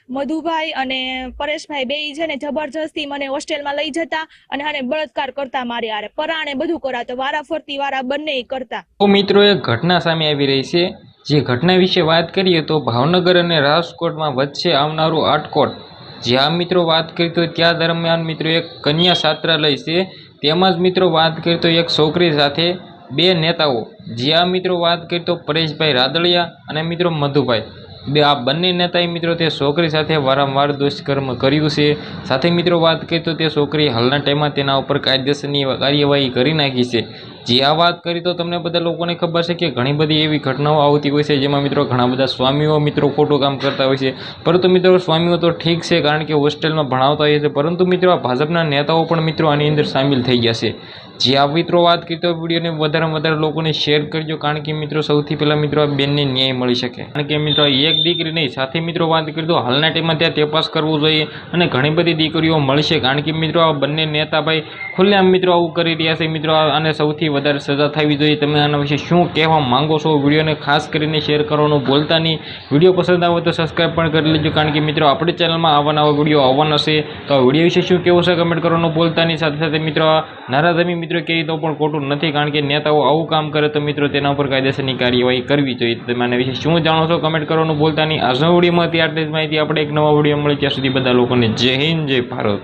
મધુભાઈ અને પરેશભાઈ બેય છે ને જબરજસ્તી મને હોસ્ટેલમાં લઈ જતા અને હારે બળાત્કાર કરતા મારી હારે પરાણે બધું કરાતો વારા ફરતી વારા બંને કરતા। તો મિત્રો એક ઘટના સામે આવી રહી છે। જે ઘટના વિશે વાત કરીએ તો ભાવનગર અને રાજકોટમાં વચ્ચે આવનારું આટકોટ, જ્યાં મિત્રો વાત કરી તો ત્યાં દરમિયાન મિત્રો એક કન્યા છાત્રાલય છે। તેમાં જ મિત્રો વાત કરી તો એક છોકરી સાથે બે નેતાઓ, જ્યાં મિત્રો વાત કરી તો પરેશભાઈ રાદડિયા અને મિત્રો મધુભાઈ, આ બંને નેતાએ મિત્રો તે છોકરી સાથે વારંવાર દુષ્કર્મ કર્યું છે। સાથે મિત્રો વાત કરીએ તો તે છોકરી હાલના ટાઈમમાં તેના ઉપર કાયદેસરની કાર્યવાહી કરી નાખી છે। જે આ વાત કરી તો તમને બધા લોકોને ખબર છે કે ઘણી બધી એવી ઘટનાઓ આવતી હોય છે જેમાં મિત્રો ઘણા બધા સ્વામીઓ મિત્રો ખોટું કામ કરતા હોય છે। પરંતુ મિત્રો સ્વામીઓ તો ઠીક છે, કારણ કે હોસ્ટેલમાં ભણાવતા હોય છે, પરંતુ મિત્રો આ ભાજપના નેતાઓ પણ મિત્રો આની અંદર સામેલ થઈ ગયા છે। જે આ મિત્રો વાત કરી તો વિડીયોને વધારેમાં વધારે લોકોને શેર કરજો, કારણ કે મિત્રો સૌથી પહેલાં મિત્રો આ બેનને ન્યાય મળી શકે। કારણ કે મિત્રો એક દીકરી નહીં, સાથે મિત્રો વાત કરી તો હાલના ટાઈમમાં ત્યાં તપાસ કરવું જોઈએ અને ઘણી બધી દીકરીઓ મળશે, કારણ કે મિત્રો આ બંને નેતા ભાઈ ખુલ્લેઆમ મિત્રો આવું કરી રહ્યા છે। મિત્રો આને સૌથી વધારે સજા થવી જોઈએ। તમે આના વિશે શું કહેવા માંગો છો? વિડીયોને ખાસ કરીને શેર કરવાનું ભૂલતા નહીં। વિડીયો પસંદ આવે તો સબસ્ક્રાઈબ પણ કરી લેજો, કારણ કે મિત્રો આપણી ચેનલમાં આવા નવા વિડીયો આવવાના છે। તો આ વિડીયો વિશે શું કહેવું છે કમેન્ટ કરવાનું ભૂલતા નહીં। સાથે સાથે મિત્રો નારાજમી મિત્રો કહે તો પણ ખોટું નથી, કારણ કે નેતાઓ આવું કામ કરે તો મિત્રો તેના ઉપર કાયદેસરની કાર્યવાહી કરવી જોઈએ। તમે આના વિશે શું જાણો છો કમેન્ટ કરવાનું ભૂલતા નહીં। આજનો વિડીયોમાં આટલી જ માહિતી। આપણે એક નવા વિડીયો મળે ત્યાં સુધી બધા લોકોને જય હિન્દ, જય ભારત।